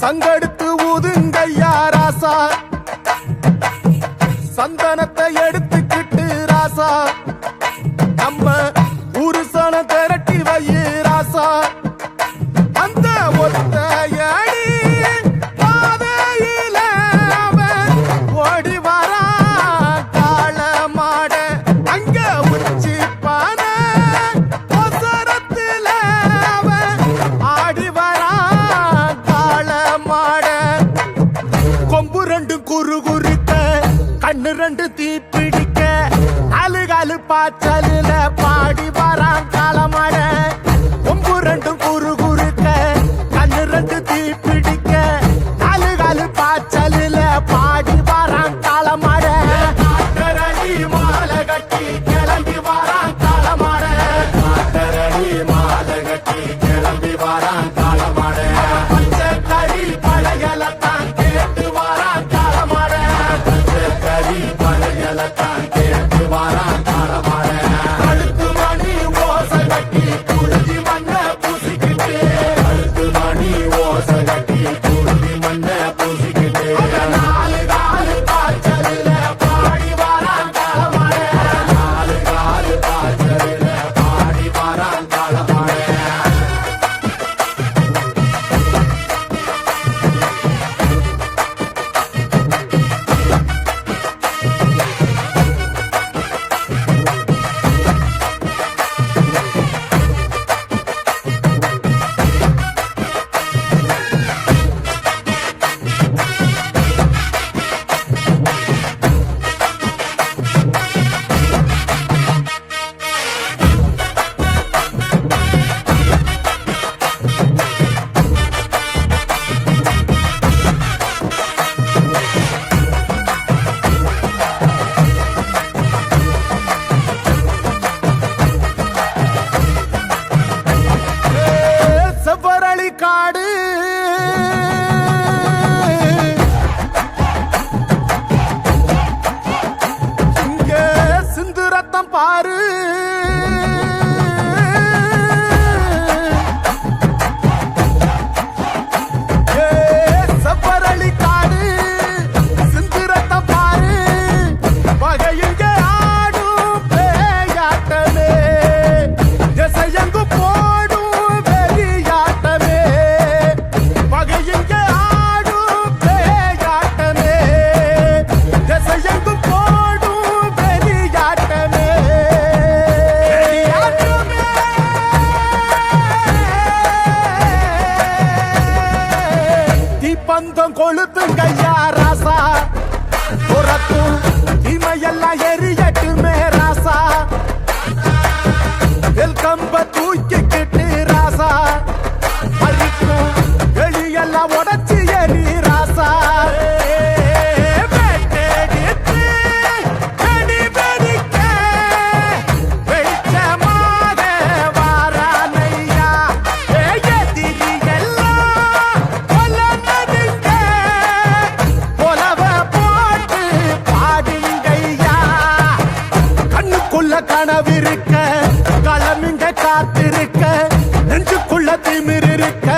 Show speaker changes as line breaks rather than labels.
சங்கெடுத்து ஊதுங்கய்யா ராசா, சந்தனத்தை எடுத்துக்கிட்டு ராசா, நம்ம புருஷன திரட்டி வையே ராசா. அந்த ஒத்தையடி பாதையில அவன் ஓடி வரா காள மாட, அங்க உச்சி பான ஒசரத்துல அவன் ஆடி வரா காள மாட. கொம்பு ரெண்டு குறு குறுக்க, கண்ணு ரெண்டு தீப்பிடிக்க, அழுகாலு பாச்சலில பாடி வரான் காளமாட. கொம்பு ரெண்டு குறு குறுக்க, கண்ணு ரெண்டு தீப்பிடிக்க, அழுகாலு பாச்சலில பாடி வரான் காளமாட. காட்டரடி மாலை கட்டி கிளம்பி வரான் காளமாட, காட்டரடி மாலை கட்டி கிளம்பி வரான் காளமாட. பச்சை கறி பழையலத்தான் கேட்டு வரான் காளமாட, பச்சை கறி பழையலத்தான் கேட்டு வரான் காளமாட. கழுத்து மணி ஓசை கட்டி குருதி மண்ண பூசிக்கிட்டு, கழுத்து மணி ஓசை கட்டி குருதி மண்ண பூசிக்கிட்டு, நாலு காலு பாய்ச்சலில பாடி வரான் காளமாட, நாலு காலு பாய்ச்சலில பாடி வரான் காளமாட. செவ்வரளி காடு இங்க சிந்து ரத்தம் பாரு, செவ்வரளி காடு சிந்து ரத்தம் பாரு, பகையுங்க ஆடும் பேயாட்டமே, திசையங்கு போடும் வெறியாட்டமே, பகையுங்க ஆடும் பேயாட்டமே, திசையங்கு போடும் வெறியாட்டமே. தீப்பந்தம் கொளுத்துங்கய்யா ராசா, புறத்தும் தீமையெல்லாம் எரியட்டுமே ராசா. வெல்கம்ப தூக்கிக்கிட்டு ராசா, அழிக்கும் வெளியெல்லாம் உடச்சி எரி ராசா. வெட்டெடுத்து வெடி வெடிக்க வெளிச்சமாக வாரானையா, எதிரி எல்லாம் கொல்லனதுங்க, கொலவ போட்டு பாடுங்கய்யா. கண்ணுக்குள்ள கனவிருக்க, களமிங்க காத்திருக்க, நெஞ்சுக்குள்ள திமிர் இருக்க,